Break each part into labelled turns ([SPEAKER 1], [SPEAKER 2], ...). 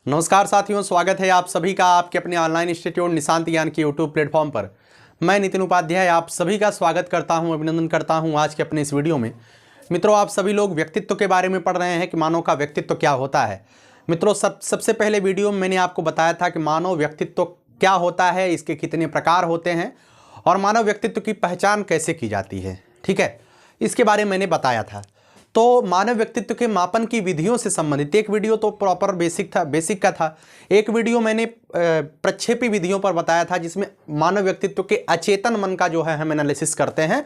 [SPEAKER 1] नमस्कार साथियों, स्वागत है आप सभी का आपके अपने ऑनलाइन इंस्टीट्यूट निशांत ज्ञान के यूट्यूब प्लेटफॉर्म पर। मैं नितिन उपाध्याय आप सभी का स्वागत करता हूं, अभिनंदन करता हूं आज के अपने इस वीडियो में। मित्रों, आप सभी लोग व्यक्तित्व के बारे में पढ़ रहे हैं कि मानव का व्यक्तित्व क्या होता है। मित्रों, सबसे पहले वीडियो में मैंने आपको बताया था कि मानव व्यक्तित्व क्या होता है, इसके कितने प्रकार होते हैं और मानव व्यक्तित्व की पहचान कैसे की जाती है। ठीक है, इसके बारे में मैंने बताया था। तो मानव व्यक्तित्व के मापन की विधियों से संबंधित एक वीडियो तो प्रॉपर बेसिक का था। एक वीडियो मैंने प्रक्षेपी विधियों पर बताया था, जिसमें मानव व्यक्तित्व के अचेतन मन का जो है हम एनालिसिस करते हैं,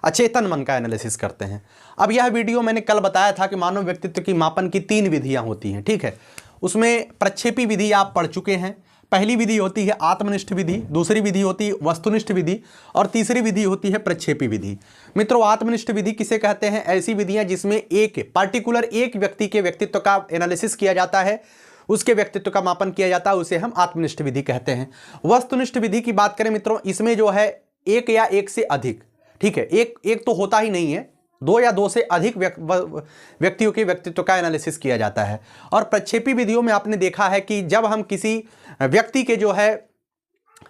[SPEAKER 1] अचेतन मन का एनालिसिस करते हैं। अब यह वीडियो मैंने कल बताया था कि मानव व्यक्तित्व की मापन की 3 विधियां होती हैं। ठीक है, उसमें प्रक्षेपी विधि आप पढ़ चुके हैं। पहली विधि होती है आत्मनिष्ठ विधि, दूसरी विधि होती है वस्तुनिष्ठ विधि और तीसरी विधि होती है प्रक्षेपी विधि। मित्रों, आत्मनिष्ठ विधि किसे कहते हैं? ऐसी विधियां जिसमें एक पार्टिकुलर एक व्यक्ति के व्यक्तित्व का एनालिसिस किया जाता है, उसके व्यक्तित्व का मापन किया जाता है, उसे हम आत्मनिष्ठ विधि कहते हैं। वस्तुनिष्ठ विधि की बात करें मित्रों, इसमें जो है एक या एक से अधिक, ठीक है, एक तो होता ही नहीं है, 2 या 2 से अधिक व्यक्तियों के व्यक्तित्व का एनालिसिस किया जाता है। और प्रक्षेपी विधियों में आपने देखा है कि जब हम किसी व्यक्ति के जो है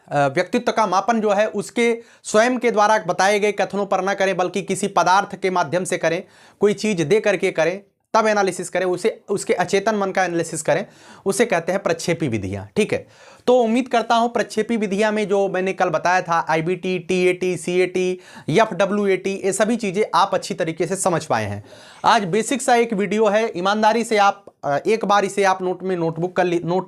[SPEAKER 1] व्यक्तित्व का मापन जो है उसके स्वयं के द्वारा बताए गए कथनों पर ना करें, बल्कि किसी पदार्थ के माध्यम से करें, कोई चीज दे करके करें, तब एनालिसिस करें, उसे उसके अचेतन मन का एनालिसिस करें, उसे कहते हैं प्रक्षेपी विधियां। ठीक है, तो उम्मीद करता हूं प्रक्षेपी विधियां में जो मैंने कल बताया था, IBT, TAT, CAT, FWAT, ये सभी चीजें आप अच्छी तरीके से समझ पाए हैं। आज बेसिक सा एक वीडियो है, ईमानदारी से आप एक बार इसे आप नोट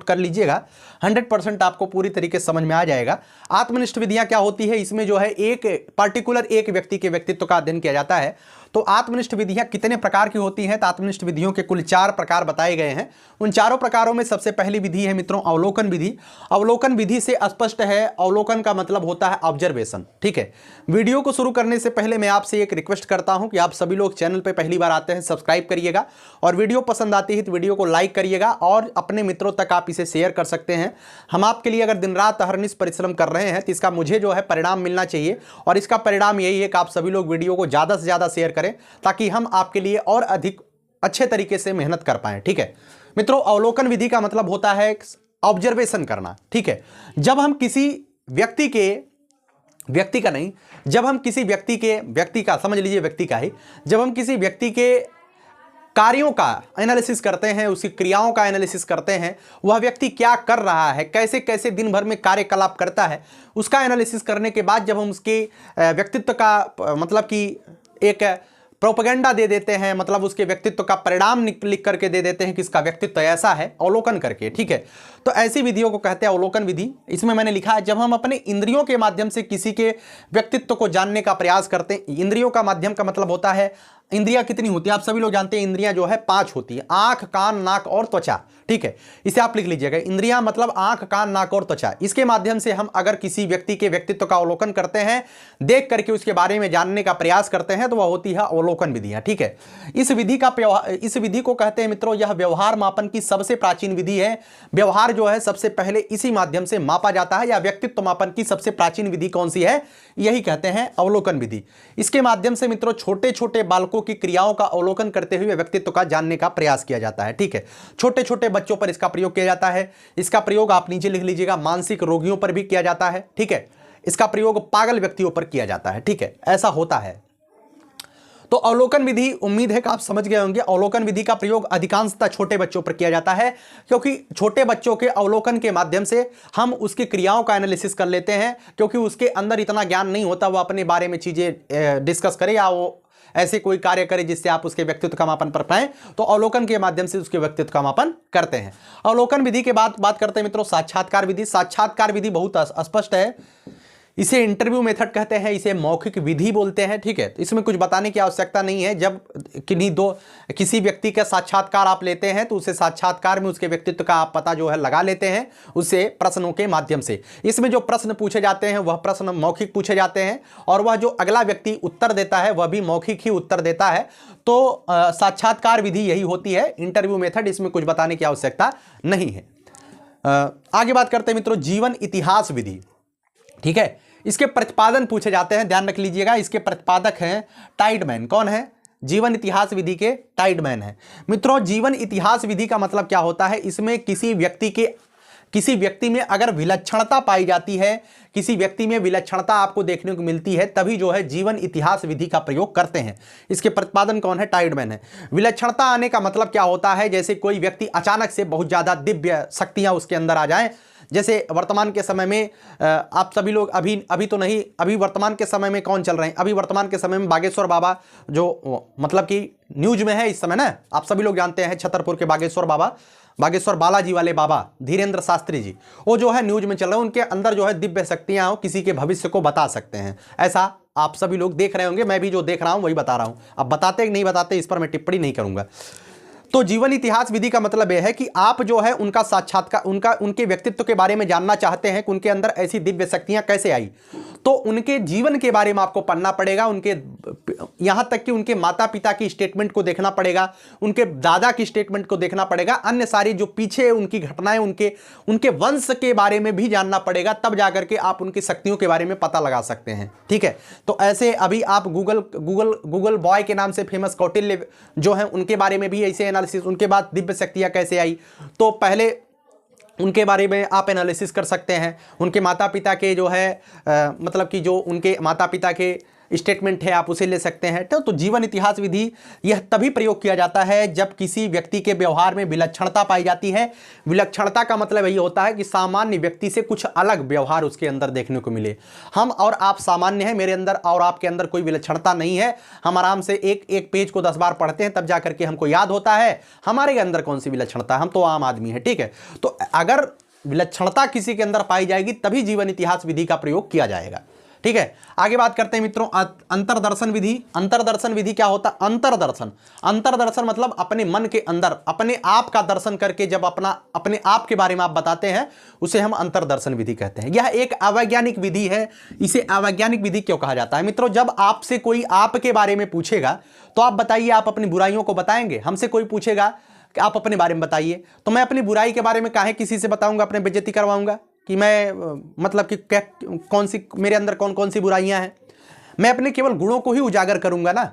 [SPEAKER 1] कर लीजिएगा, 100% आपको पूरी तरीके से समझ में आ जाएगा। आत्मनिष्ठ विधियां क्या होती है? इसमें जो है एक पार्टिकुलर एक व्यक्ति के व्यक्तित्व का अध्ययन किया जाता है। तो आत्मनिष्ठ विधियां कितने प्रकार की होती हैं? तो आत्मनिष्ठ विधियों के कुल 4 प्रकार बताए गए हैं। उन चारों प्रकारों में सबसे पहली विधि है मित्रों अवलोकन विधि। अवलोकन विधि से स्पष्ट है, अवलोकन का मतलब होता है ऑब्जर्वेशन। ठीक है, वीडियो को शुरू करने से पहले मैं आपसे एक रिक्वेस्ट करता हूं कि आप सभी लोग चैनल पर पहली बार आते हैं, सब्सक्राइब करिएगा और वीडियो पसंद आती है तो वीडियो को लाइक करिएगा और अपने मित्रों तक आप इसे शेयर कर सकते हैं। हम आपके लिए अगर दिन रात अहरनिश परिश्रम कर रहे हैं तो इसका मुझे जो है परिणाम मिलना चाहिए, और इसका परिणाम यही है कि आप सभी लोग वीडियो को ज़्यादा से ज़्यादा शेयर करें, ताकि हम आपके लिए और अधिक अच्छे तरीके से मेहनत कर पाएं। ठीक है मित्रों, अवलोकन विधि का मतलब होता है ऑब्जर्वेशन करना। ठीक है, जब हम किसी जब हम किसी व्यक्ति के कार्यों का एनालिसिस करते हैं, उसकी क्रियाओं का एनालिसिस करते हैं, वह व्यक्ति क्या कर रहा है, कैसे कैसे दिन भर में कार्यकलाप करता है, उसका एनालिसिस करने के बाद जब हम उसके व्यक्तित्व का मतलब कि एक प्रोपेगेंडा दे देते हैं, मतलब उसके व्यक्तित्व का परिणाम लिख करके दे देते हैं कि इसका व्यक्तित्व ऐसा है, अवलोकन करके। ठीक है, तो ऐसी विधियों को कहते हैं अवलोकन विधि। इसमें मैंने लिखा है, जब हम अपने इंद्रियों के माध्यम से किसी के व्यक्तित्व को जानने का प्रयास करते हैं। इंद्रियों का माध्यम का मतलब होता है, इंद्रियां कितनी होती है? आप सभी लोग जानते हैं इंद्रियां जो है 5 होती है, आंख, कान, नाक और त्वचा। ठीक है, इसे आप लिख लीजिएगा, इंद्रियां मतलब आंख, कान, नाक और त्वचा। इसके माध्यम से हम अगर किसी व्यक्ति के व्यक्तित्व का अवलोकन करते हैं, देख करके उसके बारे में जानने का प्रयास करते हैं, तो वह होती है अवलोकन विधियां। ठीक है, इस विधि को कहते हैं मित्रों, यह व्यवहार मापन की सबसे प्राचीन विधि है। व्यवहार जो है सबसे पहले इसी माध्यम से मापा जाता है, या व्यक्तित्व मापन की सबसे प्राचीन विधि कौन सी है? यही कहते हैं अवलोकन विधि। इसके माध्यम से मित्रों छोटे छोटे बालकों की क्रियाओं का अवलोकन करते हुए व्यक्तित्व का जानने का प्रयास किया जाता है। ठीक है, छोटे छोटे बच्चों पर इसका प्रयोग किया जाता है। इसका प्रयोग आप नीचे लिख लीजिएगा, मानसिक रोगियों पर भी किया जाता है। ठीक है, इसका प्रयोग पागल व्यक्तियों पर किया जाता है। ठीक है, ऐसा होता है। तो अवलोकन विधि, उम्मीद है कि आप समझ गए होंगे। अवलोकन विधि का प्रयोग अधिकांशतः छोटे बच्चों पर किया जाता है, क्योंकि छोटे बच्चों के अवलोकन के माध्यम से हम उसकी क्रियाओं का एनालिसिस कर लेते हैं, क्योंकि उसके अंदर इतना ज्ञान नहीं होता, वो अपने बारे में चीजें डिस्कस करे या वो ऐसे कोई कार्य करे जिससे आप उसके व्यक्तित्व का मापन कर पाएं। तो अवलोकन के माध्यम से उसके व्यक्तित्व का मापन करते हैं। अवलोकन विधि के बाद बात करते हैं मित्रों साक्षात्कार विधि। साक्षात्कार विधि बहुत स्पष्ट है, इसे इंटरव्यू मेथड कहते हैं, इसे मौखिक विधि बोलते हैं। ठीक है, तो इसमें कुछ बताने की आवश्यकता नहीं है। जब किसी व्यक्ति का साक्षात्कार आप लेते हैं, तो उसे साक्षात्कार में उसके व्यक्तित्व का आप पता जो है लगा लेते हैं, उससे प्रश्नों के माध्यम से। इसमें जो प्रश्न पूछे जाते हैं वह प्रश्न मौखिक पूछे जाते हैं, और वह जो अगला व्यक्ति उत्तर देता है वह भी मौखिक ही उत्तर देता है। तो साक्षात्कार विधि यही होती है, इंटरव्यू मेथड। इसमें कुछ बताने की आवश्यकता नहीं है। आगे बात करते हैं मित्रों जीवन इतिहास विधि। ठीक है, इसके प्रतिपादन पूछे जाते हैं, ध्यान रख लीजिएगा। इसके प्रतिपादक हैं टाइडमैन। कौन है? जीवन इतिहास विधि के टाइडमैन हैं। मित्रों, जीवन इतिहास विधि का मतलब क्या होता है, इसमें किसी व्यक्ति में अगर विलक्षणता पाई जाती है, किसी व्यक्ति में विलक्षणता आपको देखने को मिलती है, तभी जो है जीवन इतिहास विधि का प्रयोग करते हैं। इसके प्रतिपादन कौन है, टाइडमैन है। विलक्षणता आने का मतलब क्या होता है, जैसे कोई व्यक्ति अचानक से बहुत ज्यादा दिव्य शक्तियां उसके अंदर आ जाएं। जैसे वर्तमान के समय में आप सभी लोग अभी तो नहीं, अभी वर्तमान के समय में कौन चल रहे हैं, अभी वर्तमान के समय में बागेश्वर बाबा जो मतलब कि न्यूज में है इस समय ना, आप सभी लोग जानते हैं छतरपुर के बागेश्वर बाबा, बागेश्वर बालाजी वाले बाबा धीरेन्द्र शास्त्री जी, वो जो है न्यूज में चल रहे हैं। उनके अंदर जो है दिव्य शक्तियां हो, किसी के भविष्य को बता सकते हैं। ऐसा आप सभी लोग देख रहे होंगे, मैं भी जो देख रहा हूं वही बता रहा हूं। अब बताते कि नहीं बताते इस पर मैं टिप्पणी नहीं करूंगा। तो जीवन इतिहास विधि का मतलब यह है कि आप जो है उनका साक्षात्कार, उनके व्यक्तित्व के बारे में जानना चाहते हैं कि उनके अंदर ऐसी दिव्य शक्तियां कैसे आई, तो उनके जीवन के बारे में आपको पढ़ना पड़ेगा। उनके यहां तक कि उनके माता पिता की स्टेटमेंट को देखना पड़ेगा, उनके दादा की स्टेटमेंट को देखना पड़ेगा, अन्य सारी जो पीछे उनकी घटनाएं, उनके वंश के बारे में भी जानना पड़ेगा, तब जाकर के आप उनकी शक्तियों के बारे में पता लगा सकते हैं। ठीक है, तो ऐसे अभी आप गूगल बॉय के नाम से फेमस कौटिल्य जो है उनके बारे में भी ऐसे एनालिसिस, उनके बाद दिव्य शक्तियां कैसे आई, तो पहले उनके बारे में आप एनालिसिस कर सकते हैं। उनके माता पिता के जो है मतलब कि जो उनके माता पिता के स्टेटमेंट है आप उसे ले सकते हैं। तो जीवन इतिहास विधि यह तभी प्रयोग किया जाता है जब किसी व्यक्ति के व्यवहार में विलक्षणता पाई जाती है। विलक्षणता का मतलब यही होता है कि सामान्य व्यक्ति से कुछ अलग व्यवहार उसके अंदर देखने को मिले। हम और आप सामान्य हैं, मेरे अंदर और आपके अंदर कोई विलक्षणता नहीं है। हम आराम से एक पेज को 10 बार पढ़ते हैं, तब जाकर के हमको याद होता है हमारे अंदर कौन सी विलक्षणता, हम तो आम आदमी है। ठीक है, तो अगर विलक्षणता किसी के अंदर पाई जाएगी तभी जीवन इतिहास विधि का प्रयोग किया जाएगा। ठीक है, आगे बात करते हैं मित्रों अंतर्दर्शन विधि। अंतर्दर्शन विधि क्या होता है, अंतर्दर्शन मतलब अपने मन के अंदर अपने आप का दर्शन करके जब अपने आप के बारे में आप बताते हैं, उसे हम अंतर्दर्शन विधि कहते हैं। यह एक अवैज्ञानिक विधि है। इसे अवैज्ञानिक विधि क्यों कहा जाता है मित्रों, जब आपसे कोई आपके बारे में पूछेगा तो आप बताइए, आप अपनी बुराइयों को बताएंगे। हमसे कोई पूछेगा कि आप अपने बारे में बताइए, तो मैं अपनी बुराई के बारे में काहे किसी से बताऊंगा, अपने बेइज्जती करवाऊंगा कि मैं मतलब कि क्या कौन सी मेरे अंदर कौन कौन सी बुराइयां हैं, मैं अपने केवल गुणों को ही उजागर करूंगा ना।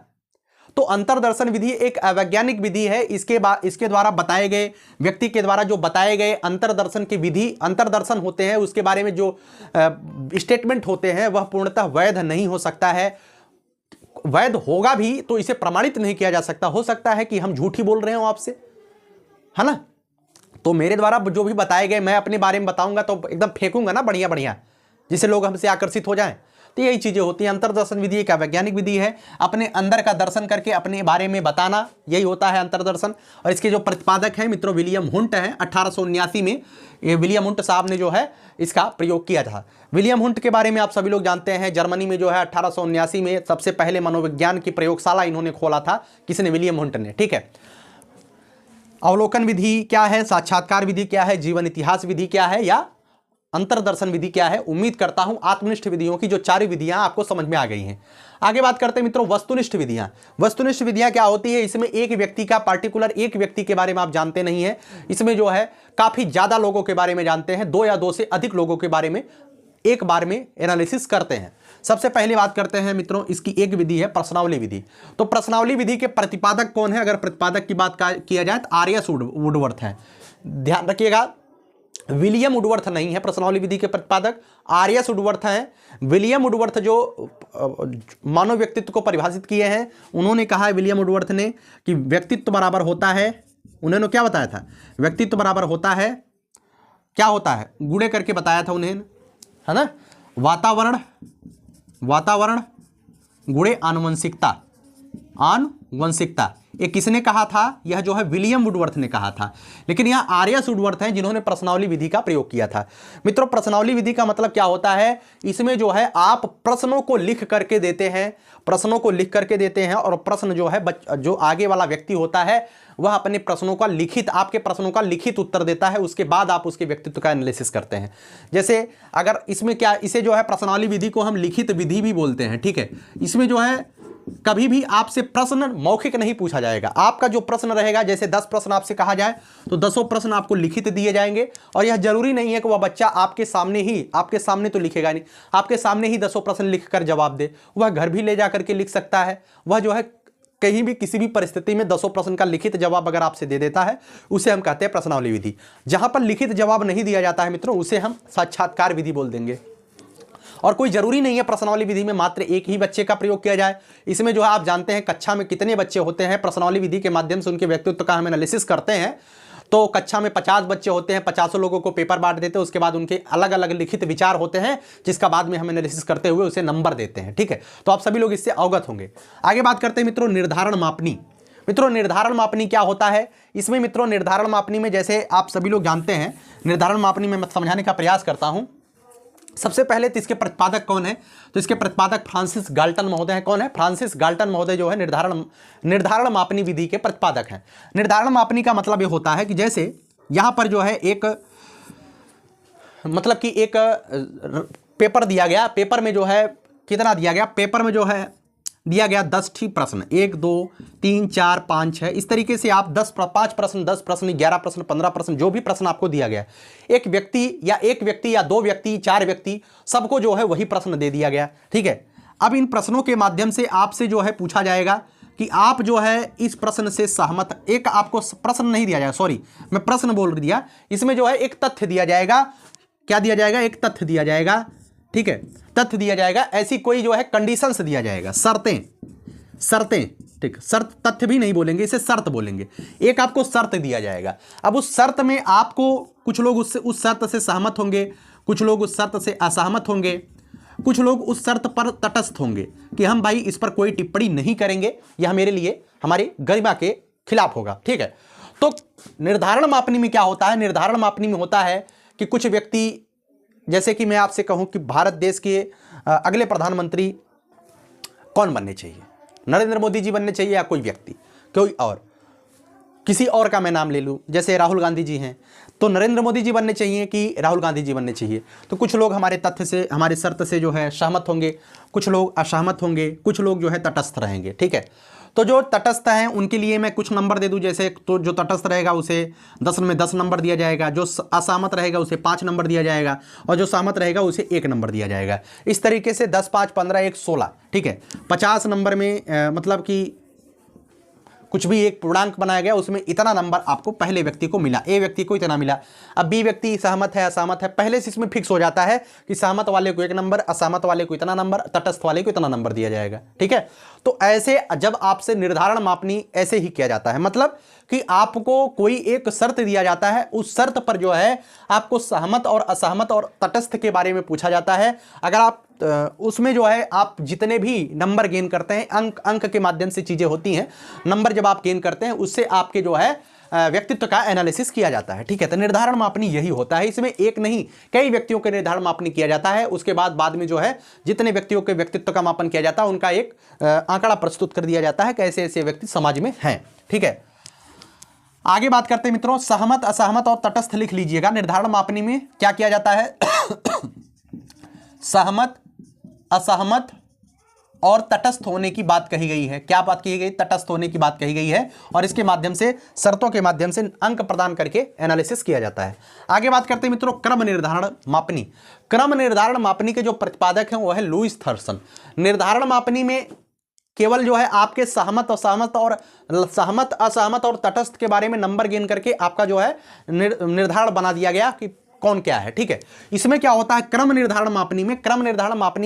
[SPEAKER 1] तो अंतर्दर्शन विधि एक अवैज्ञानिक विधि है। इसके द्वारा बताए गए व्यक्ति के द्वारा जो बताए गए अंतर्दर्शन की विधि, अंतर्दर्शन होते हैं, उसके बारे में जो स्टेटमेंट होते हैं वह पूर्णतः वैध नहीं हो सकता है। वैध होगा भी तो इसे प्रमाणित नहीं किया जा सकता। हो सकता है कि हम झूठ ही बोल रहे हो आपसे, है ना। तो मेरे द्वारा जो भी बताए गए मैं अपने बारे में बताऊंगा तो एकदम फेंकूंगा ना बढ़िया बढ़िया, जिससे लोग हमसे आकर्षित हो जाएं। तो यही चीजें होती हैं। अंतर्दर्शन विधि एक वैज्ञानिक विधि है, अपने अंदर का दर्शन करके अपने बारे में बताना, यही होता है अंतर्दर्शन। और इसके जो प्रतिपादक हैं मित्रों विलियम हुंट हैं। 1879 में ये विलियम हुंट साहब ने जो है इसका प्रयोग किया था। विलियम हुंट के बारे में आप सभी लोग जानते हैं, जर्मनी में जो है 1879 में सबसे पहले मनोविज्ञान की प्रयोगशाला इन्होंने खोला था। किसने, विलियम हुंट ने। ठीक है, अवलोकन विधि क्या है, साक्षात्कार विधि क्या है, जीवन इतिहास विधि क्या है, या अंतर्दर्शन विधि क्या है। उम्मीद करता हूं आत्मनिष्ठ विधियों की जो 4 विधियां आपको समझ में आ गई हैं। आगे बात करते हैं मित्रों वस्तुनिष्ठ विधियां। वस्तुनिष्ठ विधियां क्या होती है, इसमें एक व्यक्ति का पार्टिकुलर एक व्यक्ति के बारे में आप जानते नहीं है, इसमें जो है काफी ज्यादा लोगों के बारे में जानते हैं, 2 या 2 से अधिक लोगों के बारे में एक बार में एनालिसिस करते हैं। सबसे पहले बात करते हैं मित्रों, इसकी एक विधि है प्रश्नावली विधि। तो प्रश्नावली विधि के प्रतिपादक कौन है, अगर प्रतिपादक की बात किया जाए तो आर्यस वुडवर्थ है। ध्यान रखिएगा, विलियम वुडवर्थ नहीं है प्रश्नावली विधि के प्रतिपादक, आर्यस वुडवर्थ हैं। विलियम वुडवर्थ जो मानव व्यक्तित्व को परिभाषित किए हैं, उन्होंने कहा है विलियम वुडवर्थ ने कि व्यक्तित्व बराबर होता है, उन्होंने क्या बताया था, व्यक्तित्व बराबर होता है, क्या होता है, गुणे करके बताया था उन्हें, है ना, वातावरण गुणे आनुवंशिकता। ये किसने कहा था, यह जो है विलियम वुडवर्थ ने कहा था। लेकिन यह आर्यस वुडवर्थ हैं जिन्होंने प्रश्नावली विधि का प्रयोग किया था। मित्रों प्रश्नावली विधि का मतलब क्या होता है, इसमें जो है आप प्रश्नों को लिख करके देते हैं, और प्रश्न जो है जो आगे वाला व्यक्ति होता है वह अपने प्रश्नों का आपके प्रश्नों का लिखित उत्तर देता है, उसके बाद आप उसके व्यक्तित्व का एनालिसिस करते हैं। जैसे अगर इसमें क्या, इसे जो है प्रश्नावली विधि को हम लिखित विधि भी बोलते हैं। ठीक है, इसमें जो है कभी भी आपसे प्रश्न मौखिक नहीं पूछा जाएगा। आपका जो प्रश्न रहेगा, जैसे 10 प्रश्न आपसे कहा जाए तो 10 प्रश्न आपको लिखित दिए जाएंगे। और यह जरूरी नहीं है कि वह बच्चा आपके सामने तो लिखेगा नहीं, आपके सामने ही 10 प्रश्न लिख कर जवाब दे, वह घर भी ले जाकर के लिख सकता है। वह जो है कहीं भी किसी भी परिस्थिति में 10 प्रश्न का लिखित जवाब अगर आपसे दे देता है, उसे हम कहते हैं प्रश्नावली विधि। जहां पर लिखित जवाब नहीं दिया जाता है मित्रों, उसे हम साक्षात्कार विधि बोल देंगे। और कोई जरूरी नहीं है प्रश्नावली विधि में मात्र एक ही बच्चे का प्रयोग किया जाए। इसमें जो है आप जानते हैं कक्षा में कितने बच्चे होते हैं, प्रश्नावली विधि के माध्यम से उनके व्यक्तित्व का हम एनालिसिस करते हैं। तो कक्षा में 50 बच्चे होते हैं, 50 लोगों को पेपर बांट देते हैं, उसके बाद उनके अलग अलग लिखित विचार होते हैं, जिसका बाद में हम एनालिसिस करते हुए उसे नंबर देते हैं। ठीक है, तो आप सभी लोग इससे अवगत होंगे। आगे बात करते हैं मित्रों निर्धारण मापनी। मित्रों निर्धारण मापनी क्या होता है? इसमें मित्रों निर्धारण मापनी में जैसे आप सभी लोग जानते हैं, निर्धारण मापनी में मैं समझाने का प्रयास करता हूं। सबसे पहले तो इसके प्रतिपादक कौन है? तो इसके प्रतिपादक फ्रांसिस गाल्टन महोदय हैं। कौन है? फ्रांसिस गाल्टन महोदय जो है निर्धारण मापनी विधि के प्रतिपादक हैं। निर्धारण मापनी का मतलब ये होता है कि जैसे यहां पर जो है एक मतलब कि एक पेपर दिया गया, पेपर में जो है कितना दिया गया, पेपर में जो है दिया गया 10 ठीक प्रश्न, 1 2 3 4 5 6, इस तरीके से आप 5 प्रश्न, 10 प्रश्न, 11 प्रश्न, 15 प्रश्न, जो भी प्रश्न आपको दिया गया, एक व्यक्ति या 2 व्यक्ति, 4 व्यक्ति, सबको जो है वही प्रश्न दे दिया गया। ठीक है, अब इन प्रश्नों के माध्यम से आपसे जो है पूछा जाएगा कि आप जो है इस प्रश्न से सहमत, एक आपको प्रश्न नहीं दिया जाएगा, सॉरी मैं प्रश्न बोल दिया, इसमें जो है एक तथ्य दिया जाएगा। क्या दिया जाएगा? एक तथ्य दिया जाएगा। ठीक है, तथ्य दिया जाएगा, ऐसी कोई जो है कंडीशंस दिया जाएगा, शर्तें। ठीक, शर्त तथ्य भी नहीं बोलेंगे, इसे शर्त बोलेंगे। एक आपको शर्त दिया जाएगा। अब उस शर्त में आपको कुछ लोग उस शर्त से सहमत होंगे, कुछ लोग उस शर्त से असहमत होंगे, कुछ लोग उस शर्त पर तटस्थ होंगे कि हम भाई इस पर कोई टिप्पणी नहीं करेंगे, यह मेरे लिए हमारी गरिमा के खिलाफ होगा। ठीक है, तो निर्धारण मापनी में क्या होता है? निर्धारण मापनी में होता है कि कुछ व्यक्ति, जैसे कि मैं आपसे कहूं कि भारत देश के अगले प्रधानमंत्री कौन बनने चाहिए, नरेंद्र मोदी जी बनने चाहिए या कोई व्यक्ति, कोई और, किसी और का मैं नाम ले लूं, जैसे राहुल गांधी जी हैं, तो नरेंद्र मोदी जी बनने चाहिए कि राहुल गांधी जी बनने चाहिए? तो कुछ लोग हमारे तथ्य से, हमारे शर्त से जो है सहमत होंगे, कुछ लोग असहमत होंगे, कुछ लोग जो है तटस्थ रहेंगे। ठीक है, तो जो तटस्थ हैं उनके लिए मैं कुछ नंबर दे दूं, जैसे तो जो तटस्थ रहेगा उसे 10 में 10 नंबर दिया जाएगा, जो असहमत रहेगा उसे 5 नंबर दिया जाएगा, और जो सहमत रहेगा उसे 1 नंबर दिया जाएगा। इस तरीके से 10 5 15 1 16। ठीक है, 50 नंबर में मतलब कि कुछ भी एक पूर्णांक बनाया गया, उसमें इतना नंबर आपको पहले व्यक्ति को मिला, ए व्यक्ति को इतना मिला। अब बी व्यक्ति सहमत है असहमत है, पहले से इसमें फिक्स हो जाता है कि सहमत वाले को 1 नंबर, असहमत वाले को इतना नंबर, तटस्थ वाले को इतना नंबर दिया जाएगा। ठीक है, तो ऐसे जब आपसे निर्धारण मापनी ऐसे ही किया जाता है, मतलब कि आपको कोई एक शर्त दिया जाता है, उस शर्त पर जो है आपको सहमत और असहमत और तटस्थ के बारे में पूछा जाता है। अगर आप उसमें जो है आप जितने भी नंबर गेन करते हैं, अंक के माध्यम से चीजें होती हैं, नंबर जब आप गेन करते हैं उससे आपके जो है व्यक्तित्व का एनालिसिस किया जाता है। ठीक है, तो निर्धारण मापनी यही होता है। इसमें एक नहीं कई व्यक्तियों के निर्धारण मापनी किया जाता है। उसके बाद में जो है जितने व्यक्तियों के व्यक्तित्व का मापन किया जाता है उनका एक आंकड़ा प्रस्तुत कर दिया जाता है कि ऐसे ऐसे व्यक्ति समाज में हैं। ठीक है, आगे बात करते हैं मित्रों, सहमत, असहमत और तटस्थ लिख लीजिएगा। निर्धारण मापनी में क्या किया जाता है? सहमत, असहमत और तटस्थ होने की बात कही गई है। क्या बात कही गई? तटस्थ होने की बात कही गई है, और इसके माध्यम से, शर्तों के माध्यम से अंक प्रदान करके एनालिसिस किया जाता है। आगे बात करते हैं मित्रों क्रम निर्धारण मापनी। क्रम निर्धारण मापनी के जो प्रतिपादक हैं वो है लुईस थॉम्सन। निर्धारण मापनी में केवल जो है आपके सहमत, असहमत और तटस्थ के बारे में नंबर गेन करके आपका जो है निर्धारण बना दिया गया कि कौन क्या है। ठीक है, इसमें क्या होता है? क्रम निर्धारण मापनी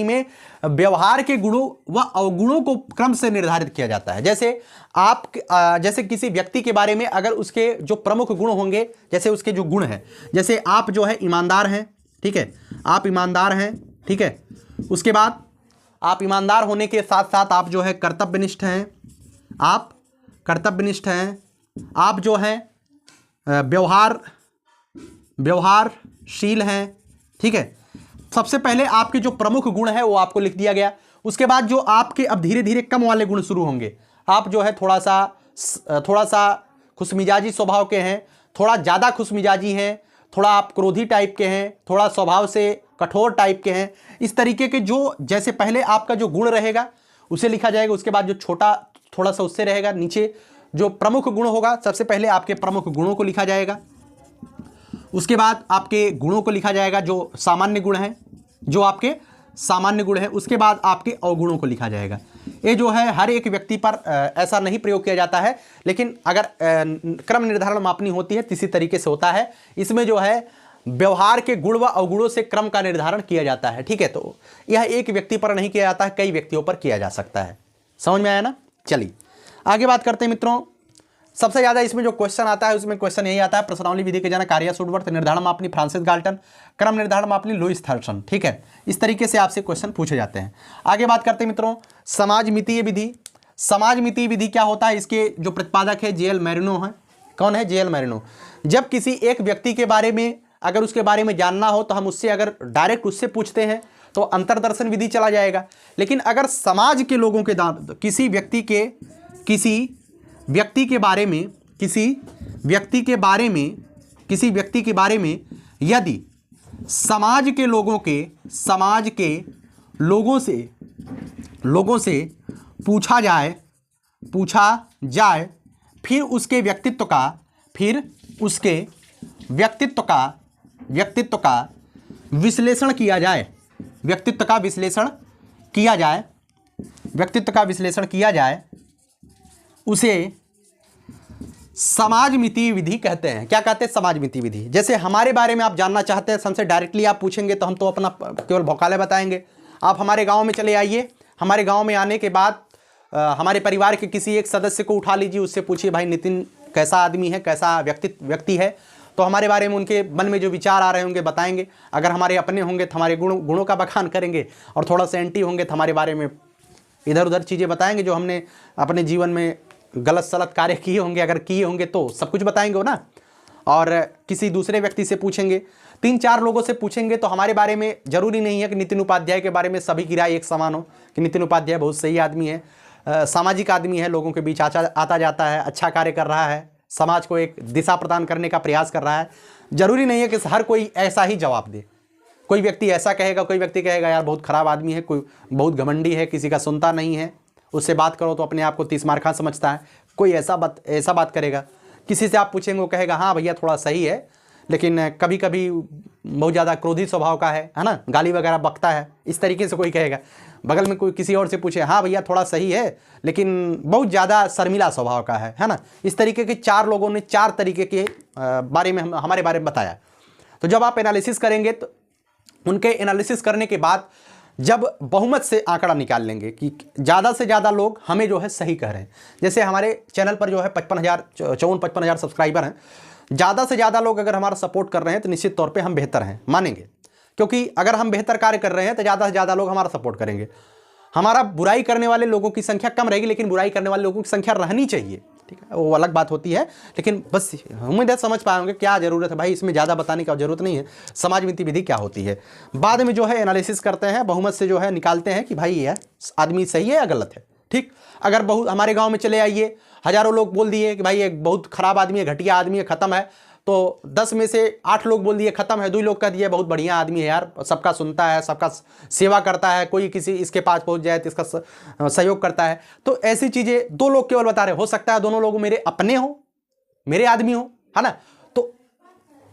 [SPEAKER 1] में व्यवहार के गुणों व अवगुणों को क्रम से निर्धारित किया जाता है। जैसे किसी व्यक्ति के बारे में अगर उसके जो प्रमुख गुण होंगे, जैसे उसके जो गुण हैं, जैसे आप जो है ईमानदार हैं। ठीक है, आप ईमानदार हैं। ठीक है, उसके बाद आप ईमानदार होने के साथ साथ आप जो है कर्तव्यनिष्ठ हैं, आप जो है व्यवहारशील हैं। ठीक है, सबसे पहले आपके जो प्रमुख गुण है वो आपको लिख दिया गया। उसके बाद जो आपके अब धीरे धीरे कम वाले गुण शुरू होंगे। आप जो है थोड़ा सा खुशमिजाजी स्वभाव के हैं, थोड़ा ज़्यादा खुशमिजाजी हैं, थोड़ा आप क्रोधी टाइप के हैं, थोड़ा स्वभाव से कठोर टाइप के हैं। इस तरीके के जो, जैसे पहले आपका जो गुण रहेगा उसे लिखा जाएगा, उसके बाद जो छोटा थोड़ा सा उससे रहेगा, नीचे जो प्रमुख गुण होगा सबसे पहले आपके प्रमुख गुणों को लिखा जाएगा, उसके बाद आपके गुणों को लिखा जाएगा जो सामान्य गुण हैं, जो आपके सामान्य गुण हैं, उसके बाद आपके अवगुणों को लिखा जाएगा। ये जो है हर एक व्यक्ति पर ऐसा नहीं प्रयोग किया जाता है, लेकिन अगर क्रम निर्धारण मापनी होती है तो इसी तरीके से होता है। इसमें जो है व्यवहार के गुण व अवगुणों से क्रम का निर्धारण किया जाता है, ठीक है। तो यह एक व्यक्ति पर नहीं किया जाता है, कई व्यक्तियों पर किया जा सकता है। समझ में आया ना? चलिए आगे बात करते हैं मित्रों। सबसे ज़्यादा इसमें जो क्वेश्चन आता है उसमें क्वेश्चन यही आता है, प्रश्नावली विधि के जनक आर्या शूडवर्थ, निर्धारण मापनी फ्रांसिस गाल्टन, क्रम निर्धारण मापनी लुईस थर्सन, ठीक है। इस तरीके से आपसे क्वेश्चन पूछे जाते हैं। आगे बात करते हैं मित्रों समाज मितीय विधि। समाज मितीय विधि क्या होता है? इसके जो प्रतिपादक है जे.एल. मैरिनो है। कौन है? जे.एल. मैरिनो। जब किसी एक व्यक्ति के बारे में अगर उसके बारे में जानना हो तो हम उससे अगर डायरेक्ट उससे पूछते हैं तो अंतर्दर्शन विधि चला जाएगा। लेकिन अगर समाज के लोगों के किसी व्यक्ति के बारे में यदि समाज के लोगों से पूछा जाए फिर उसके व्यक्तित्व का विश्लेषण किया जाए उसे समाज मितीय विधि कहते हैं। क्या कहते हैं? समाज मितीय विधि। जैसे हमारे बारे में आप जानना चाहते हैं, हमसे डायरेक्टली आप पूछेंगे तो हम तो अपना केवल भौकाले बताएंगे। आप हमारे गांव में चले आइए, हमारे गांव में आने के बाद हमारे परिवार के किसी एक सदस्य को उठा लीजिए, उससे पूछिए भाई नितिन कैसा आदमी है, कैसा व्यक्ति है, तो हमारे बारे में उनके मन में जो विचार आ रहे होंगे बताएंगे। अगर हमारे अपने होंगे तो हमारे गुणों का बखान करेंगे, और थोड़ा सा एंटी होंगे तो हमारे बारे में इधर उधर चीज़ें बताएंगे जो हमने अपने जीवन में गलत सलत कार्य किए होंगे। अगर किए होंगे तो सब कुछ बताएंगे हो ना। और किसी दूसरे व्यक्ति से पूछेंगे, 3-4 लोगों से पूछेंगे तो हमारे बारे में ज़रूरी नहीं है कि नितिन उपाध्याय के बारे में सभी की राय एक समान हो कि नितिन उपाध्याय बहुत सही आदमी है, सामाजिक आदमी है, लोगों के बीच आता जाता है, अच्छा कार्य कर रहा है, समाज को एक दिशा प्रदान करने का प्रयास कर रहा है। ज़रूरी नहीं है कि हर कोई ऐसा ही जवाब दे। कोई व्यक्ति ऐसा कहेगा, कोई व्यक्ति कहेगा यार बहुत ख़राब आदमी है, कोई बहुत घमंडी है, किसी का सुनता नहीं है, उससे बात करो तो अपने आप को 30 मार खा समझता है। कोई ऐसा बात करेगा। किसी से आप पूछेंगे वो कहेगा हाँ भैया थोड़ा सही है, लेकिन कभी कभी बहुत ज़्यादा क्रोधी स्वभाव का है ना, गाली वगैरह बकता है, इस तरीके से कोई कहेगा। बगल में कोई किसी और से पूछे हाँ भैया थोड़ा सही है, लेकिन बहुत ज़्यादा शर्मिला स्वभाव का है ना। इस तरीके के 4 लोगों ने 4 तरीके के बारे में हमारे बारे में बताया। तो जब आप एनालिसिस करेंगे तो उनके एनालिसिस करने के बाद जब बहुमत से आंकड़ा निकाल लेंगे कि ज़्यादा से ज़्यादा लोग हमें जो है सही कह रहे हैं। जैसे हमारे चैनल पर जो है 55,000 सब्सक्राइबर हैं, ज़्यादा से ज़्यादा लोग अगर हमारा सपोर्ट कर रहे हैं तो निश्चित तौर पे हम बेहतर हैं, मानेंगे। क्योंकि अगर हम बेहतर कार्य कर रहे हैं तो ज़्यादा से ज़्यादा लोग हमारा सपोर्ट करेंगे। हमारा बुराई करने वाले लोगों की संख्या कम रहेगी, लेकिन बुराई करने वाले लोगों की संख्या रहनी चाहिए, ठीक है, वो अलग बात होती है। लेकिन बस उम्मीद है समझ पाएंगे क्या ज़रूरत है भाई, इसमें ज़्यादा बताने की ज़रूरत नहीं है। समाज मितीय विधि क्या होती है, बाद में जो है एनालिसिस करते हैं, बहुमत से जो है निकालते हैं कि भाई यह आदमी सही है या गलत है, ठीक। अगर बहुत हमारे गाँव में चले आइए, हज़ारों लोग बोल दिए कि भाई एक बहुत ख़राब आदमी है, घटिया आदमी है, ख़त्म है, तो 10 में से 8 लोग बोल दिए खत्म है, 2 लोग कह दिए बहुत बढ़िया आदमी है यार, सबका सुनता है, सबका सेवा करता है, कोई किसी इसके पास पहुंच जाए तो इसका सहयोग करता है। तो ऐसी चीज़ें 2 लोग केवल बता रहे, हो सकता है दोनों लोग मेरे अपने हो, मेरे आदमी हो, है ना। तो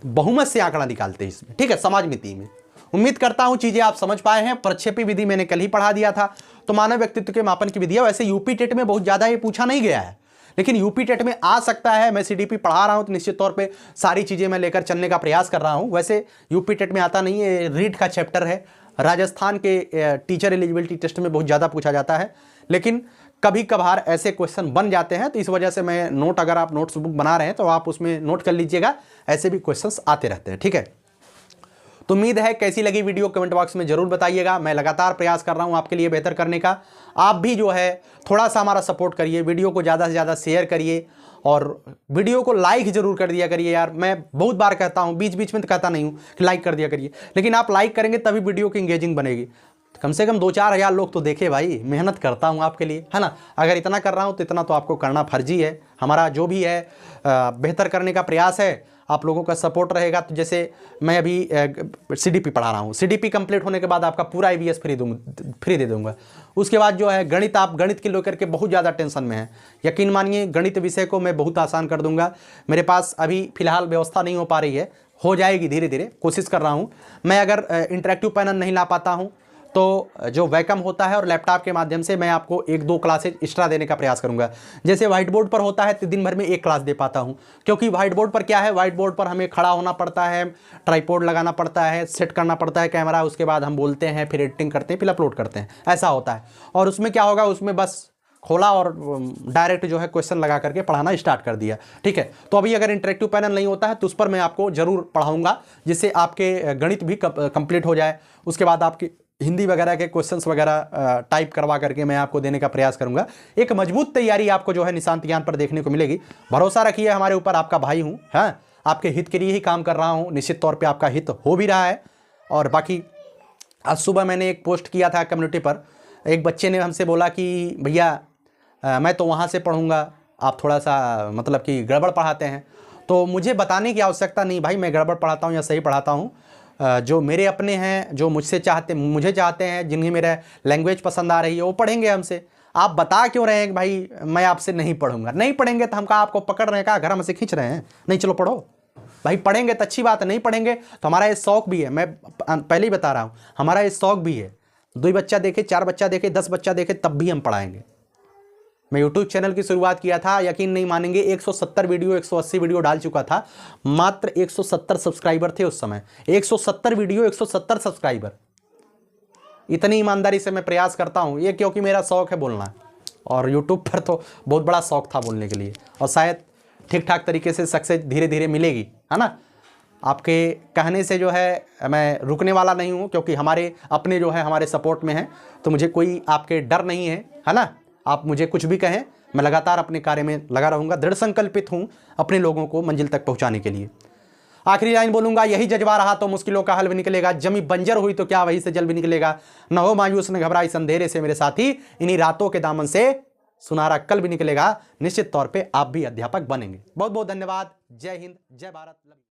[SPEAKER 1] बहुमत से आंकड़ा निकालते हैं इसमें, ठीक है, समाज मितीय में। उम्मीद करता हूं चीज़ें आप समझ पाए हैं। प्रक्षेपी विधि मैंने कल ही पढ़ा दिया था। तो मानव व्यक्तित्व के मापन की विधि है। वैसे यूपी टेट में बहुत ज़्यादा ये पूछा नहीं गया है, लेकिन यूपी टेट में आ सकता है। मैं सीडीपी पढ़ा रहा हूं तो निश्चित तौर पे सारी चीज़ें मैं लेकर चलने का प्रयास कर रहा हूं। वैसे यूपी टेट में आता नहीं है, रीट का चैप्टर है। राजस्थान के टीचर एलिजिबिलिटी टेस्ट में बहुत ज़्यादा पूछा जाता है, लेकिन कभी कभार ऐसे क्वेश्चन बन जाते हैं। तो इस वजह से मैं नोट, अगर आप नोट्स बुक बना रहे हैं तो आप उसमें नोट कर लीजिएगा, ऐसे भी क्वेश्चन आते रहते हैं, ठीक है। तो उम्मीद है कैसी लगी वीडियो कमेंट बॉक्स में ज़रूर बताइएगा। मैं लगातार प्रयास कर रहा हूं आपके लिए बेहतर करने का। आप भी जो है थोड़ा सा हमारा सपोर्ट करिए, वीडियो को ज़्यादा से ज़्यादा शेयर करिए और वीडियो को लाइक ज़रूर कर दिया करिए यार। मैं बहुत बार कहता हूं, बीच बीच में तो कहता नहीं हूं कि लाइक कर दिया करिए, लेकिन आप लाइक करेंगे तभी वीडियो की इंगेजिंग बनेगी। कम से कम 2-4 हज़ार लोग तो देखे भाई, मेहनत करता हूं आपके लिए, है ना। अगर इतना कर रहा हूं तो इतना तो आपको करना फर्जी है। हमारा जो भी है बेहतर करने का प्रयास है, आप लोगों का सपोर्ट रहेगा। तो जैसे मैं अभी सीडीपी पढ़ा रहा हूँ, सीडीपी कंप्लीट होने के बाद आपका पूरा ईवीएस फ्री दे दूंगा। उसके बाद जो है गणित, आप गणित के लेकर के बहुत ज़्यादा टेंशन में है, यकीन मानिए गणित विषय को मैं बहुत आसान कर दूंगा। मेरे पास अभी फ़िलहाल व्यवस्था नहीं हो पा रही है, हो जाएगी धीरे धीरे, कोशिश कर रहा हूँ। मैं अगर इंटरेक्टिव पैनल नहीं ला पाता हूँ तो जो वैकम होता है और लैपटॉप के माध्यम से मैं आपको 1-2 क्लासेज एक्स्ट्रा देने का प्रयास करूंगा। जैसे व्हाइट बोर्ड पर होता है तो दिन भर में 1 क्लास दे पाता हूं, क्योंकि व्हाइट बोर्ड पर क्या है, व्हाइट बोर्ड पर हमें खड़ा होना पड़ता है, ट्राइपॉड लगाना पड़ता है, सेट करना पड़ता है कैमरा, उसके बाद हम बोलते हैं, फिर एडिटिंग करते हैं, फिर अपलोड करते हैं, ऐसा होता है। और उसमें क्या होगा, उसमें बस खोला और डायरेक्ट जो है क्वेश्चन लगा करके पढ़ाना स्टार्ट कर दिया, ठीक है। तो अभी अगर इंटरेक्टिव पैनल नहीं होता है तो उस पर मैं आपको जरूर पढ़ाऊंगा, जिससे आपके गणित भी कंप्लीट हो जाए। उसके बाद आपकी हिंदी वगैरह के क्वेश्चंस वगैरह टाइप करवा करके मैं आपको देने का प्रयास करूंगा। एक मजबूत तैयारी आपको जो है निशांत ज्ञान पर देखने को मिलेगी। भरोसा रखिए हमारे ऊपर, आपका भाई हूँ, हाँ, आपके हित के लिए ही काम कर रहा हूँ, निश्चित तौर पर आपका हित हो भी रहा है। और बाकी आज सुबह मैंने एक पोस्ट किया था कम्युनिटी पर, एक बच्चे ने हमसे बोला कि भैया मैं तो वहाँ से पढ़ूंगा, आप थोड़ा सा मतलब कि गड़बड़ पढ़ाते हैं। तो मुझे बताने की आवश्यकता नहीं भाई, मैं गड़बड़ पढ़ाता हूँ या सही पढ़ाता हूँ। जो मेरे अपने हैं, जो मुझे चाहते हैं, जिन्हें मेरा लैंग्वेज पसंद आ रही है, वो पढ़ेंगे हमसे। आप बता क्यों रहे हैं कि भाई मैं आपसे नहीं पढ़ूंगा? नहीं पढ़ेंगे तो हम कहा आपको पकड़ रहे हैं, कहा घर हमसे खींच रहे हैं? नहीं, चलो पढ़ो भाई, पढ़ेंगे तो अच्छी बात है, नहीं पढ़ेंगे तो हमारा ये शौक भी है। मैं पहले ही बता रहा हूँ, हमारा ये शौक भी है। 2 बच्चा देखे, 4 बच्चा देखे, 10 बच्चा देखे, तब भी हम पढ़ाएंगे। मैं यूट्यूब चैनल की शुरुआत किया था, यकीन नहीं मानेंगे, 170 वीडियो 180 वीडियो डाल चुका था, मात्र 170 सब्सक्राइबर थे उस समय। 170 वीडियो 170 सब्सक्राइबर। इतनी ईमानदारी से मैं प्रयास करता हूं, ये क्योंकि मेरा शौक है बोलना, और यूट्यूब पर तो बहुत बड़ा शौक था बोलने के लिए, और शायद ठीक ठाक तरीके से सक्सेस धीरे धीरे मिलेगी, है ना। आपके कहने से जो है मैं रुकने वाला नहीं हूं, क्योंकि हमारे अपने जो है हमारे सपोर्ट में हैं, तो मुझे कोई आपके डर नहीं है ना। आप मुझे कुछ भी कहें, मैं लगातार अपने कार्य में लगा रहूंगा, दृढ़ संकल्पित हूं अपने लोगों को मंजिल तक पहुंचाने के लिए। आखिरी लाइन बोलूंगा, यही जज्बा रहा तो मुश्किलों का हल भी निकलेगा, जमी बंजर हुई तो क्या वही से जल भी निकलेगा। न हो मायूस न घबराई अंधेरे से मेरे साथी, इन्हीं रातों के दामन से सुनहरा कल भी निकलेगा। निश्चित तौर पे आप भी अध्यापक बनेंगे। बहुत बहुत धन्यवाद। जय हिंद, जय भारत।